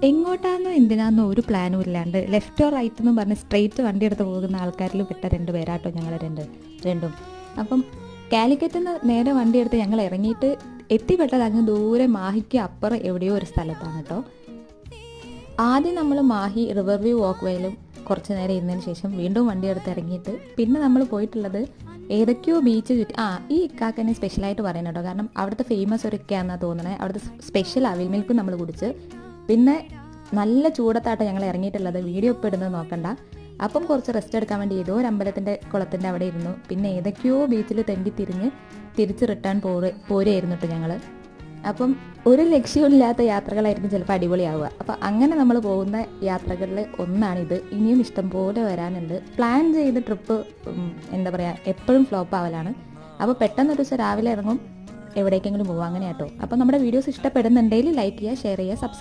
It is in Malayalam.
എങ്ങോട്ടാന്നോ എന്തിനാന്നോ ഒരു പ്ലാനും ഇല്ലാണ്ട് ലെഫ്റ്റോ റൈറ്റ് എന്നും പറഞ്ഞ് സ്ട്രെയിറ്റ് വണ്ടി എടുത്ത് പോകുന്ന ആൾക്കാരിൽ പെട്ട രണ്ട് പേരാട്ടോ ഞങ്ങൾ രണ്ടും. അപ്പം കാലിക്കറ്റിൽ നിന്ന് നേരെ വണ്ടി എടുത്ത് ഞങ്ങൾ ഇറങ്ങിയിട്ട് എത്തിപ്പെട്ടത് അങ്ങ് ദൂരെ മാഹിക്ക് അപ്പുറം എവിടെയോ ഒരു സ്ഥലത്താണ് കേട്ടോ. ആദ്യം നമ്മൾ മാഹി റിവർ വ്യൂ വാക്ക് വേയിലും കുറച്ച് നേരം ഇരുന്നതിന് ശേഷം വീണ്ടും വണ്ടി എടുത്ത് ഇറങ്ങിയിട്ട് പിന്നെ നമ്മൾ പോയിട്ടുള്ളത് ഏതൊക്കെയോ ബീച്ച് ചുറ്റി. ഈ ഇക്കാക്കനെ സ്പെഷ്യലായിട്ട് പറയുന്നത് കേട്ടോ, കാരണം അവിടുത്തെ ഫേമസ് ഒരു ഇക്കയാണെന്നാണ് തോന്നണേ. അവിടുത്തെ സ്പെഷ്യൽ അവിൽ മിൽക്കും നമ്മൾ കുടിച്ച്. പിന്നെ നല്ല ചൂടത്താട്ടോ ഞങ്ങൾ ഇറങ്ങിയിട്ടുള്ളത്, വീഡിയോ ഇപ്പോൾ ഇടുന്നത് നോക്കണ്ട. അപ്പം കുറച്ച് റെസ്റ്റ് എടുക്കാൻ വേണ്ടി ഏതോ ഒരു അമ്പലത്തിൻ്റെ കുളത്തിൻ്റെ അവിടെ ഇരുന്നു. പിന്നെ ഏതൊക്കെയോ ബീച്ചിൽ തെണ്ടി തിരിച്ച് റിട്ടേൺ പോരുമായിരുന്നു കേട്ടോ ഞങ്ങൾ. അപ്പം ഒരു ലക്ഷ്യമില്ലാത്ത യാത്രകളായിരിക്കും ചിലപ്പോൾ അടിപൊളിയാവുക. അപ്പം അങ്ങനെ നമ്മൾ പോകുന്ന യാത്രകളിൽ ഒന്നാണിത്. ഇനിയും ഇഷ്ടം പോലെ വരാനുണ്ട്. പ്ലാൻ ചെയ്ത ട്രിപ്പ് എന്താ പറയുക എപ്പോഴും ഫ്ലോപ്പ് ആവലാണ്. അപ്പോൾ പെട്ടെന്നൊരു ദിവസം രാവിലെ ഇറങ്ങും, എവിടേക്കെങ്കിലും പോകും, അങ്ങനെ കേട്ടോ. അപ്പോൾ നമ്മുടെ വീഡിയോസ് ഇഷ്ടപ്പെടുന്നുണ്ടെങ്കിൽ ലൈക്ക് ചെയ്യുക, ഷെയർ ചെയ്യുക, സബ്സ്ക്രൈബ്